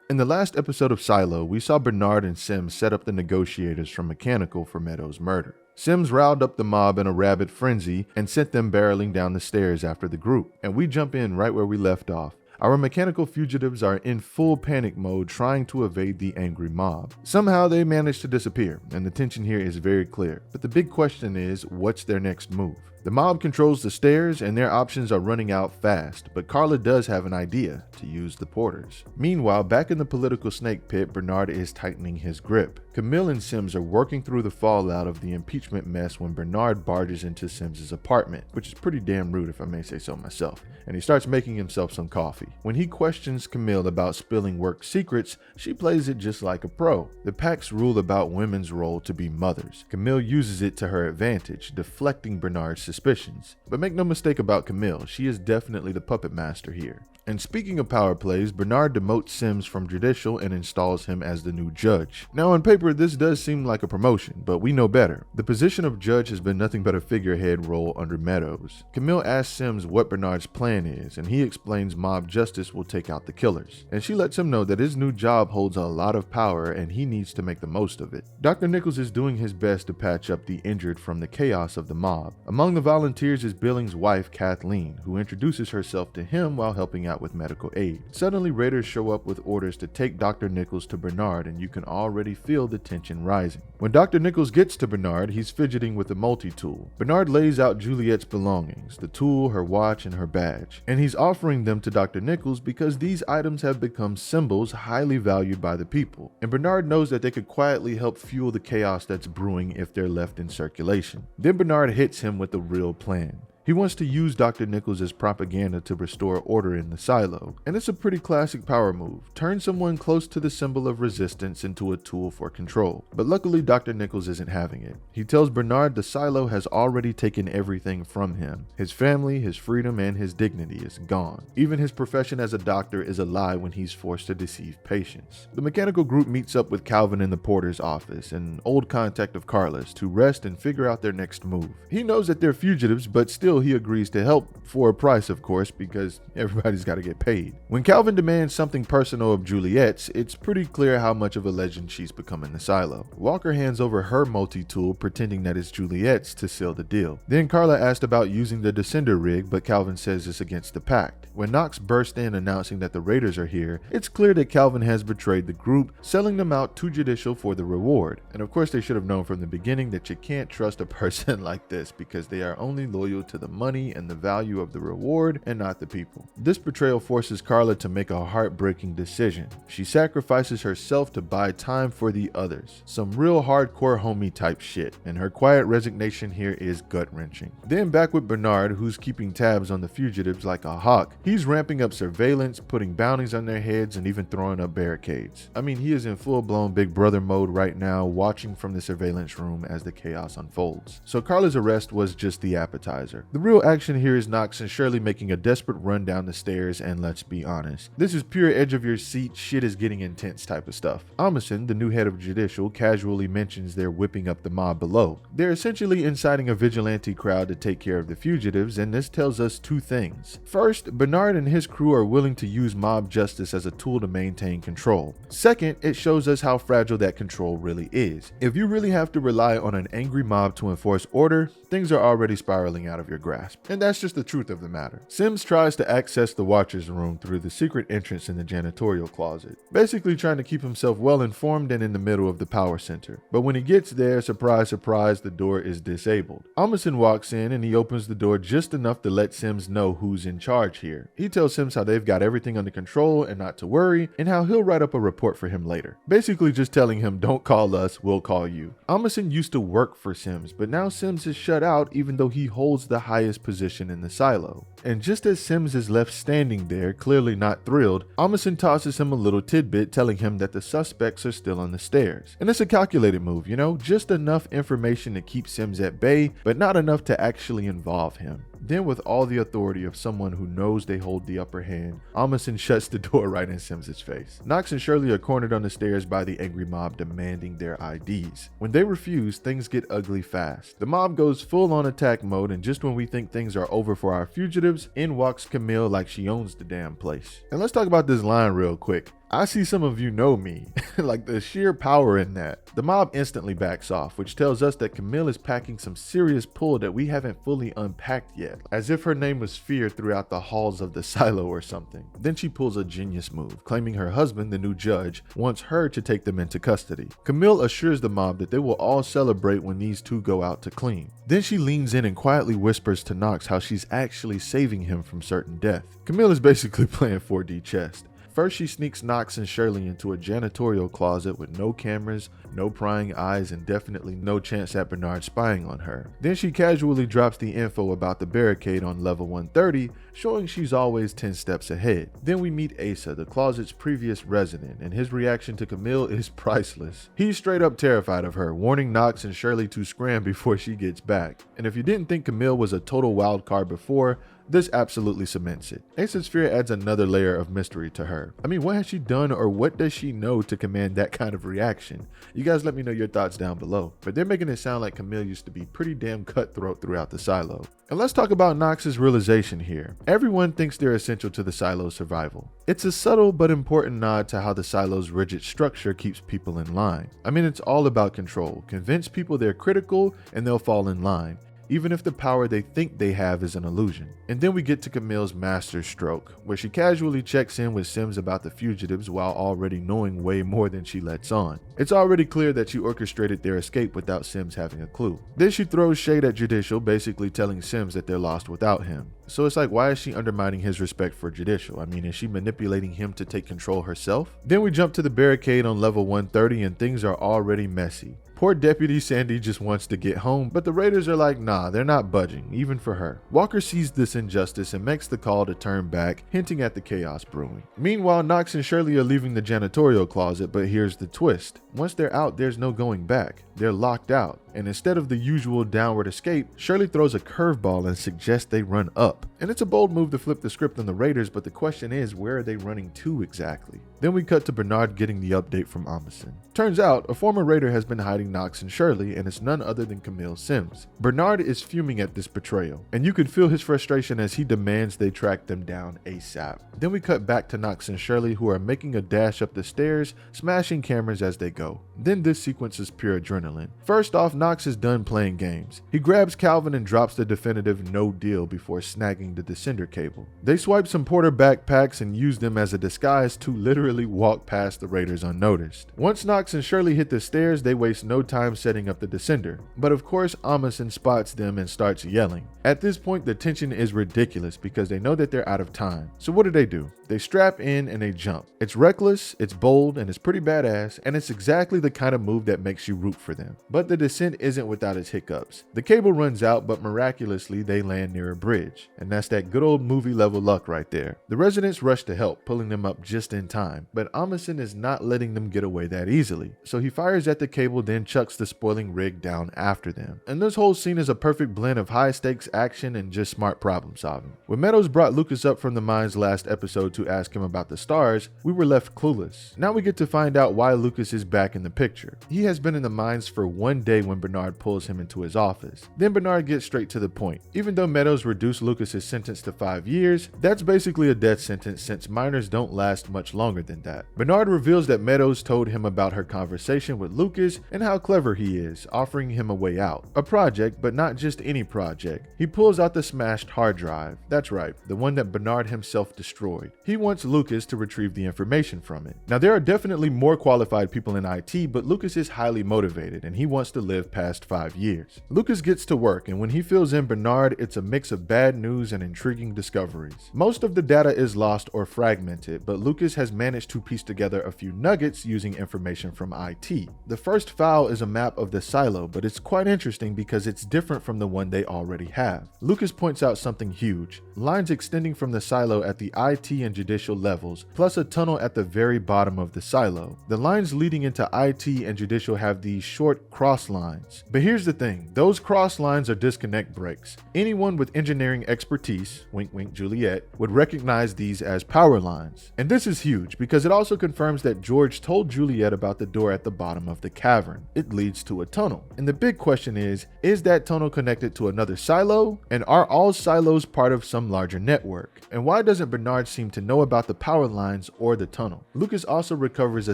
In the last episode of Silo, we saw Bernard and Sims set up the negotiators from Mechanical for Meadows' murder. Sims riled up the mob in a rabid frenzy and sent them barreling down the stairs after the group, and we jump in right where we left off. Our mechanical fugitives are in full panic mode trying to evade the angry mob. Somehow they manage to disappear, and the tension here is very clear. But the big question is, what's their next move? The mob controls the stairs and their options are running out fast, but Carla does have an idea: to use the porters. Meanwhile, back in the political snake pit, Bernard is tightening his grip. Camille and Sims are working through the fallout of the impeachment mess when Bernard barges into Sims's apartment, which is pretty damn rude if I may say so myself, and he starts making himself some coffee. When he questions Camille about spilling work secrets, she plays it just like a pro. The Pact's rule about women's role to be mothers. Camille uses it to her advantage, deflecting Bernard's suspicions. But make no mistake about Camille, she is definitely the puppet master here. And speaking of power plays, Bernard demotes Sims from judicial and installs him as the new judge. Now on paper, this does seem like a promotion, but we know better. The position of judge has been nothing but a figurehead role under Meadows. Camille asks Sims what Bernard's plan is, and he explains mob justice will take out the killers. And she lets him know that his new job holds a lot of power and he needs to make the most of it. Dr. Nichols is doing his best to patch up the injured from the chaos of the mob. Among the volunteers is Billings' wife, Kathleen, who introduces herself to him while helping out with medical aid. Suddenly, raiders show up with orders to take Dr. Nichols to Bernard, and you can already feel the tension rising. When Dr. Nichols gets to Bernard, he's fidgeting with a multi-tool. Bernard lays out Juliet's belongings, the tool, her watch, and her badge, and he's offering them to Dr. Nichols because these items have become symbols highly valued by the people, and Bernard knows that they could quietly help fuel the chaos that's brewing if they're left in circulation. Then Bernard hits him with the real plan. He wants to use Dr. Nichols as propaganda to restore order in the silo, and it's a pretty classic power move. Turn someone close to the symbol of resistance into a tool for control. But luckily, Dr. Nichols isn't having it. He tells Bernard the silo has already taken everything from him. His family, his freedom, and his dignity is gone. Even his profession as a doctor is a lie when he's forced to deceive patients. The mechanical group meets up with Calvin in the porter's office, an old contact of Carla's, to rest and figure out their next move. He knows that they're fugitives, but still he agrees to help, for a price of course, because everybody's got to get paid. When Calvin demands something personal of Juliet's, it's pretty clear how much of a legend she's become in the silo. Walker hands over her multi-tool, pretending that it's Juliet's, to seal the deal. Then Carla asked about using the descender rig, but Calvin says it's against the pact. When Knox bursts in announcing that the raiders are here, it's clear that Calvin has betrayed the group, selling them out to judicial for the reward. And of course they should have known from the beginning that you can't trust a person like this because they are only loyal to the money and the value of the reward and not the people. This betrayal forces Carla to make a heartbreaking decision. She sacrifices herself to buy time for the others. Some real hardcore homie type shit, and her quiet resignation here is gut-wrenching. Then back with Bernard, who's keeping tabs on the fugitives like a hawk. He's ramping up surveillance, putting bounties on their heads, and even throwing up barricades. I mean, he is in full-blown Big Brother mode right now, watching from the surveillance room as the chaos unfolds. So Carla's arrest was just the appetizer. The real action here is Knox and Shirley making a desperate run down the stairs, and let's be honest, this is pure edge of your seat, shit is getting intense type of stuff. Amundsen, the new head of judicial, casually mentions they're whipping up the mob below. They're essentially inciting a vigilante crowd to take care of the fugitives, and this tells us two things. First, Bernard and his crew are willing to use mob justice as a tool to maintain control. Second, it shows us how fragile that control really is. If you really have to rely on an angry mob to enforce order, things are already spiraling out of your grasp. And that's just the truth of the matter. Sims tries to access the Watcher's room through the secret entrance in the janitorial closet, basically trying to keep himself well informed and in the middle of the power center. But when he gets there, surprise, surprise, the door is disabled. Amundsen walks in and he opens the door just enough to let Sims know who's in charge here. He tells Sims how they've got everything under control and not to worry, and how he'll write up a report for him later. Basically just telling him, don't call us, we'll call you. Amundsen used to work for Sims, but now Sims is shut out even though he holds the highest position in the silo. And just as Sims is left standing there, clearly not thrilled, Amundsen tosses him a little tidbit telling him that the suspects are still on the stairs. And it's a calculated move, you know, just enough information to keep Sims at bay, but not enough to actually involve him. Then, with all the authority of someone who knows they hold the upper hand, Amundsen shuts the door right in Sims' face. Knox and Shirley are cornered on the stairs by the angry mob demanding their IDs. When they refuse, things get ugly fast. The mob goes full on attack mode, and just when we think things are over for our fugitives, in walks Camille like she owns the damn place. And let's talk about this line real quick. I see some of you know me, like the sheer power in that. The mob instantly backs off, which tells us that Camille is packing some serious pull that we haven't fully unpacked yet, as if her name was feared throughout the halls of the silo or something. Then she pulls a genius move, claiming her husband, the new judge, wants her to take them into custody. Camille assures the mob that they will all celebrate when these two go out to clean. Then she leans in and quietly whispers to Nox how she's actually saving him from certain death. Camille is basically playing 4D chess. First, she sneaks Nox and Shirley into a janitorial closet with no cameras, no prying eyes, and definitely no chance at Bernard spying on her. Then she casually drops the info about the barricade on level 130, showing she's always 10 steps ahead. Then we meet Asa, the closet's previous resident, and his reaction to Camille is priceless. He's straight up terrified of her, warning Nox and Shirley to scram before she gets back. And if you didn't think Camille was a total wild card before, this absolutely cements it. Asa's fear adds another layer of mystery to her. I mean, what has she done or what does she know to command that kind of reaction? You guys let me know your thoughts down below. But they're making it sound like Camille used to be pretty damn cutthroat throughout the silo. And let's talk about Nox's realization here. Everyone thinks they're essential to the silo's survival. It's a subtle but important nod to how the silo's rigid structure keeps people in line. I mean, it's all about control. Convince people they're critical and they'll fall in line, even if the power they think they have is an illusion. And then we get to Camille's master stroke, where she casually checks in with Sims about the fugitives while already knowing way more than she lets on. It's already clear that she orchestrated their escape without Sims having a clue. Then she throws shade at Judicial, basically telling Sims that they're lost without him. So it's like, why is she undermining his respect for Judicial? I mean, is she manipulating him to take control herself? Then we jump to the barricade on level 130 and things are already messy. Poor Deputy Sandy just wants to get home, but the raiders are like, nah, they're not budging, even for her. Walker sees this injustice and makes the call to turn back, hinting at the chaos brewing. Meanwhile, Nox and Shirley are leaving the janitorial closet, but here's the twist. Once they're out, there's no going back. They're locked out, and instead of the usual downward escape, Shirley throws a curveball and suggests they run up. And it's a bold move to flip the script on the raiders, but the question is, where are they running to exactly? Then we cut to Bernard getting the update from Amundsen. Turns out, a former raider has been hiding Nox and Shirley, and it's none other than Camille Sims. Bernard is fuming at this betrayal, and you can feel his frustration as he demands they track them down ASAP. Then we cut back to Nox and Shirley, who are making a dash up the stairs, smashing cameras as they go. Then this sequence is pure adrenaline. First off, Nox is done playing games. He grabs Calvin and drops the definitive no deal before snagging the descender cable. They swipe some porter backpacks and use them as a disguise to literally walk past the raiders unnoticed. Once Nox and Shirley hit the stairs, they waste no time setting up the descender. But of course, Amundsen spots them and starts yelling. At this point, the tension is ridiculous because they know that they're out of time. So what do? They strap in and they jump. It's reckless, it's bold, and it's pretty badass, and it's exactly the kind of move that makes you root for them. But the descent isn't without its hiccups. The cable runs out, but miraculously they land near a bridge. And that's that good old movie level luck right there. The residents rush to help, pulling them up just in time, but Amundsen is not letting them get away that easily. So he fires at the cable, then chucks the spoiling rig down after them. And this whole scene is a perfect blend of high stakes action and just smart problem solving. When Meadows brought Lucas up from the mines last episode to ask him about the stars, we were left clueless. Now we get to find out why Lucas is back in the picture. He has been in the mines for one day when Bernard pulls him into his office. Then Bernard gets straight to the point. Even though Meadows reduced Lucas's sentence to 5 years, that's basically a death sentence since minors don't last much longer than that. Bernard reveals that Meadows told him about her conversation with Lucas and how clever he is, offering him a way out. A project, but not just any project. He pulls out the smashed hard drive. That's right, the one that Bernard himself destroyed. He wants Lucas to retrieve the information from it. Now, there are definitely more qualified people in IT, but Lucas is highly motivated and he wants to live past 5 years. Lucas gets to work, and when he fills in Bernard, it's a mix of bad news and intriguing discoveries. Most of the data is lost or fragmented, but Lucas has managed to piece together a few nuggets using information from IT. The first file is a map of the silo, but it's quite interesting because it's different from the one they already have. Lucas points out something huge: lines extending from the silo at the IT and judicial levels, plus a tunnel at the very bottom of the silo. The lines leading into IT and judicial have these short cross lines. But here's the thing, those cross lines are disconnect breaks. Anyone with engineering expertise, wink wink Juliet, would recognize these as power lines. And this is huge because it also confirms that George told Juliet about the door at the bottom of the cavern. It leads to a tunnel. And the big question is that tunnel connected to another silo? And are all silos part of some larger network? And why doesn't Bernard seem to know about the power lines or the tunnel? Lucas also recovers a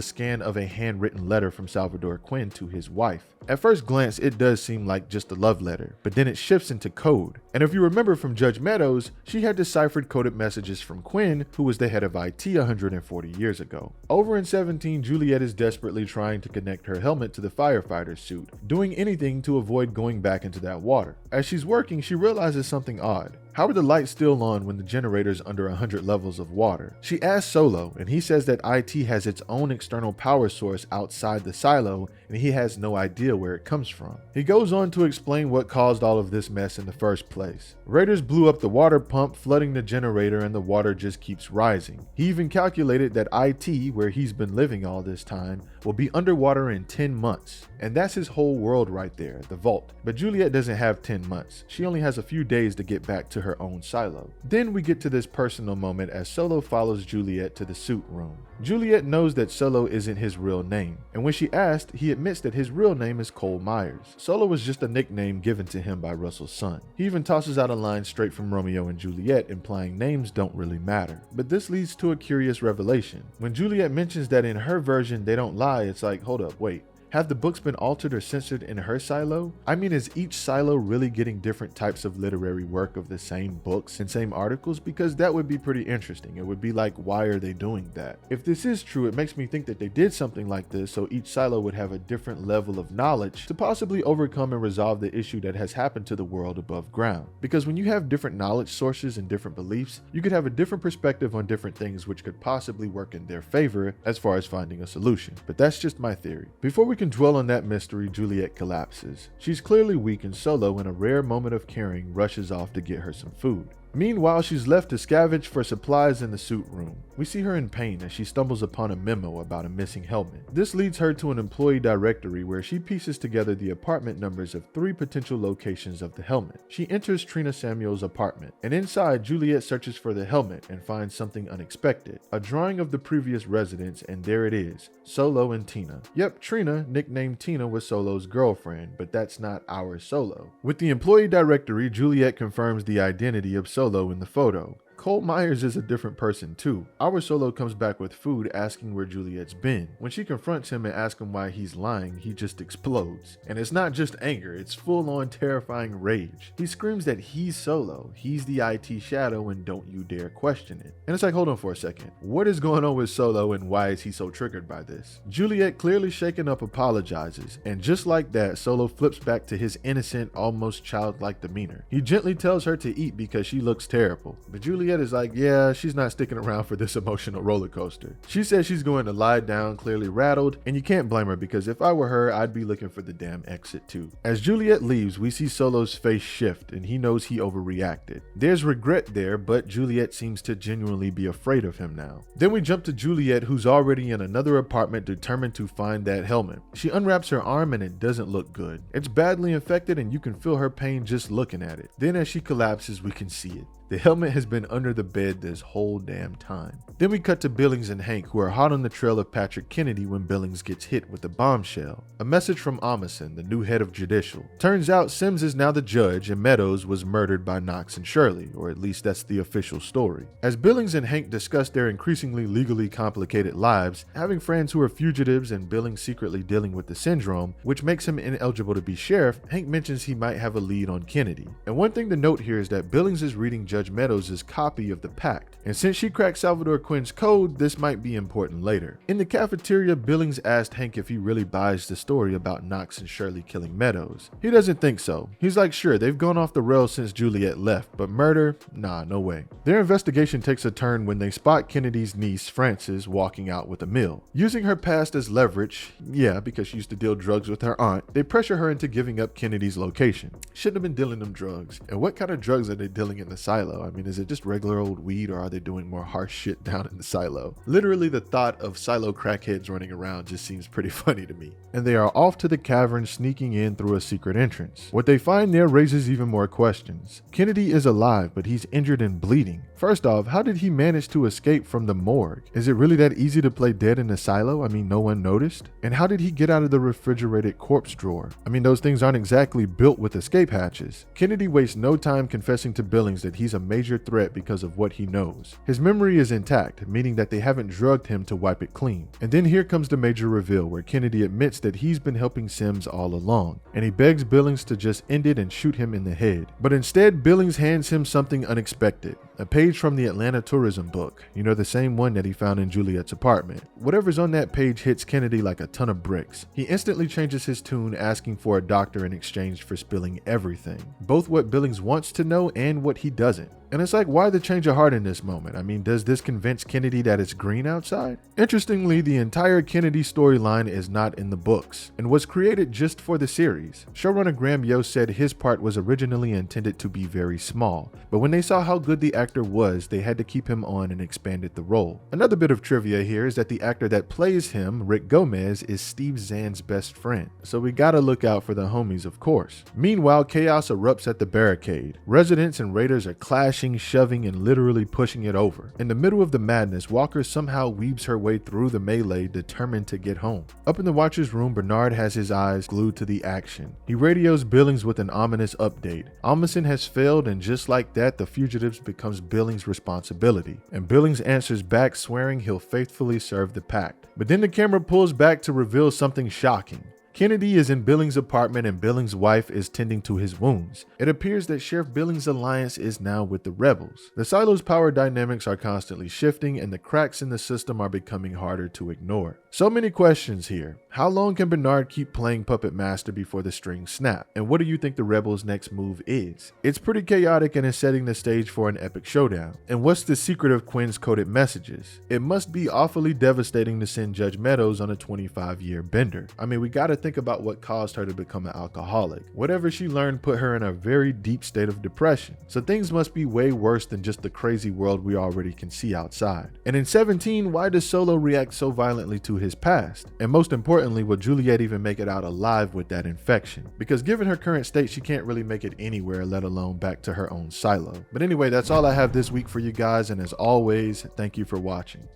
scan of a handwritten letter from Salvador Quinn to his wife. At first glance, it does seem like just a love letter, but then it shifts into code. And if you remember from Judge Meadows, she had deciphered coded messages from Quinn, who was the head of IT 140 years ago. Over in 17, Juliet is desperately trying to connect her helmet to the firefighter's suit, doing anything to avoid going back into that water. As she's working, she realizes something odd. How are the lights still on when the generator's under 100 levels of water? She asks Solo, and he says that IT has its own external power source outside the silo, and he has no idea where it comes from. He goes on to explain what caused all of this mess in the first place. Raiders blew up the water pump, flooding the generator, and the water just keeps rising. He even calculated that IT, where he's been living all this time, will be underwater in 10 months. And that's his whole world right there, the vault. But Juliet doesn't have 10 months. She only has a few days to get back to her own silo. Then we get to this personal moment as Solo follows Juliet to the suit room. Juliet knows that Solo isn't his real name, and when she asked, he admits that his real name is Cole Myers. Solo was just a nickname given to him by Russell's son. He even tosses out a line straight from Romeo and Juliet implying names don't really matter. But this leads to a curious revelation. When Juliet mentions that in her version they don't lie, it's like, hold up, wait. Have the books been altered or censored in her silo? I mean, is each silo really getting different types of literary work of the same books and same articles? Because that would be pretty interesting. It would be like, why are they doing that? If this is true, it makes me think that they did something like this so each silo would have a different level of knowledge to possibly overcome and resolve the issue that has happened to the world above ground. Because when you have different knowledge sources and different beliefs, you could have a different perspective on different things which could possibly work in their favor as far as finding a solution. But that's just my theory. Before we can dwell on that mystery, Juliet collapses. She's clearly weak, and Solo, in a rare moment of caring, rushes off to get her some food. Meanwhile, she's left to scavenge for supplies in the suit room. We see her in pain as she stumbles upon a memo about a missing helmet. This leads her to an employee directory where she pieces together the apartment numbers of 3 potential locations of the helmet. She enters Trina Samuel's apartment, and inside, Juliet searches for the helmet and finds something unexpected. A drawing of the previous residence, and there it is, Solo and Tina. Yep, Trina, nicknamed Tina, was Solo's girlfriend, but that's not our Solo. With the employee directory, Juliet confirms the identity of Solo in the photo. Cole Myers is a different person too. Our Solo comes back with food asking where Juliet's been. When she confronts him and asks him why he's lying, he just explodes. And it's not just anger, it's full-on terrifying rage. He screams that he's Solo, he's the IT shadow, and don't you dare question it. And it's like, hold on for a second. What is going on with Solo and why is he so triggered by this? Juliet, clearly shaken up, apologizes. And just like that, Solo flips back to his innocent, almost childlike demeanor. He gently tells her to eat because she looks terrible. But Juliet is like, yeah, she's not sticking around for this emotional roller coaster. She says she's going to lie down, clearly rattled, and you can't blame her because if I were her, I'd be looking for the damn exit too. As Juliet leaves, we see Solo's face shift and he knows he overreacted. There's regret there, but Juliet seems to genuinely be afraid of him now. Then we jump to Juliet, who's already in another apartment determined to find that helmet. She unwraps her arm and it doesn't look good. It's badly infected and you can feel her pain just looking at it. Then as she collapses, we can see it. The helmet has been under the bed this whole damn time. Then we cut to Billings and Hank, who are hot on the trail of Patrick Kennedy when Billings gets hit with a bombshell. A message from Amundsen, the new head of Judicial. Turns out Sims is now the judge and Meadows was murdered by Knox and Shirley, or at least that's the official story. As Billings and Hank discuss their increasingly legally complicated lives, having friends who are fugitives and Billings secretly dealing with the syndrome, which makes him ineligible to be sheriff, Hank mentions he might have a lead on Kennedy. And one thing to note here is that Billings is reading Judge Meadows' copy of the pact, and since she cracked Salvador Quinn's code, this might be important later. In the cafeteria, Billings asked Hank if he really buys the story about Knox and Shirley killing Meadows. He doesn't think so. He's like, sure, they've gone off the rails since Juliet left, but murder? Nah, no way. Their investigation takes a turn when they spot Kennedy's niece, Frances, walking out with Emil. Using her past as leverage, yeah, because she used to deal drugs with her aunt, they pressure her into giving up Kennedy's location. Shouldn't have been dealing them drugs. And what kind of drugs are they dealing in the silo? I mean, is it just regular old weed or are they doing more harsh shit down in the silo? Literally, the thought of silo crackheads running around just seems pretty funny to me. And they are off to the cavern, sneaking in through a secret entrance. What they find there raises even more questions. Kennedy is alive, but he's injured and bleeding. First off, how did he manage to escape from the morgue? Is it really that easy to play dead in a silo? I mean, no one noticed? And how did he get out of the refrigerated corpse drawer? I mean, those things aren't exactly built with escape hatches. Kennedy wastes no time confessing to Billings that he's a major threat because of what he knows. His memory is intact, meaning that they haven't drugged him to wipe it clean. And then here comes the major reveal where Kennedy admits that he's been helping Sims all along, and he begs Billings to just end it and shoot him in the head. But instead, Billings hands him something unexpected. A page from the Atlanta tourism book, the same one that he found in Juliet's apartment. Whatever's on that page hits Kennedy like a ton of bricks. He instantly changes his tune, asking for a doctor in exchange for spilling everything, both what Billings wants to know and what he doesn't. And it's like, why the change of heart in this moment? I mean, does this convince Kennedy that it's green outside? Interestingly, the entire Kennedy storyline is not in the books and was created just for the series. Showrunner Graham Yost said his part was originally intended to be very small, but when they saw how good the actor was, they had to keep him on and expanded the role. Another bit of trivia here is that the actor that plays him, Rick Gomez, is Steve Zahn's best friend. So we gotta look out for the homies, of course. Meanwhile, chaos erupts at the barricade. Residents and raiders are clashing, shoving, and literally pushing it over. In the middle of the madness, Walker somehow weaves her way through the melee, determined to get home. Up in the Watcher's room, Bernard has his eyes glued to the action. He radios Billings with an ominous update. Almason has failed, and just like that, the fugitives becomes Billings' responsibility. And Billings answers back, swearing he'll faithfully serve the pact. But then the camera pulls back to reveal something shocking. Kennedy is in Billings' apartment and Billings' wife is tending to his wounds. It appears that Sheriff Billings' alliance is now with the rebels. The silo's power dynamics are constantly shifting and the cracks in the system are becoming harder to ignore. So many questions here. How long can Bernard keep playing Puppet Master before the strings snap? And what do you think the rebels' next move is? It's pretty chaotic and is setting the stage for an epic showdown. And what's the secret of Quinn's coded messages? It must be awfully devastating to send Judge Meadows on a 25-year bender. I mean, we gotta think about what caused her to become an alcoholic. Whatever she learned put her in a very deep state of depression. So things must be way worse than just the crazy world we already can see outside. And in 17, why does Solo react so violently to his past? And most importantly, will Juliet even make it out alive with that infection? Because given her current state, she can't really make it anywhere, let alone back to her own silo. But anyway, that's all I have this week for you guys, and as always, thank you for watching.